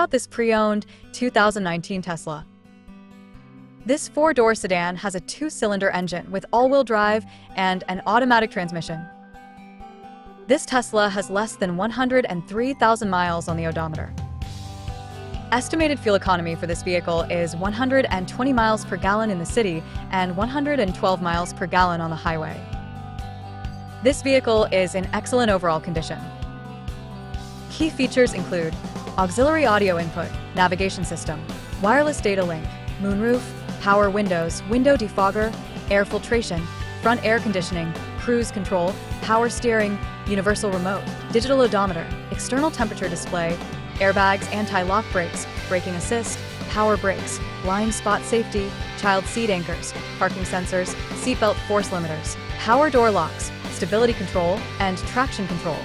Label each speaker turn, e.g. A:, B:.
A: out this pre-owned 2019 Tesla. This four-door sedan has a two-cylinder engine with all-wheel drive and an automatic transmission. This Tesla has less than 103,000 miles on the odometer. Estimated fuel economy for this vehicle is 120 miles per gallon in the city and 112 miles per gallon on the highway. This vehicle is in excellent overall condition. Key features include auxiliary audio input, navigation system, wireless data link, moonroof, power windows, window defogger, air filtration, front air conditioning, cruise control, power steering, universal remote, digital odometer, external temperature display, airbags, anti-lock brakes, braking assist, power brakes, blind spot safety, child seat anchors, parking sensors, seatbelt force limiters, power door locks, stability control, and traction control.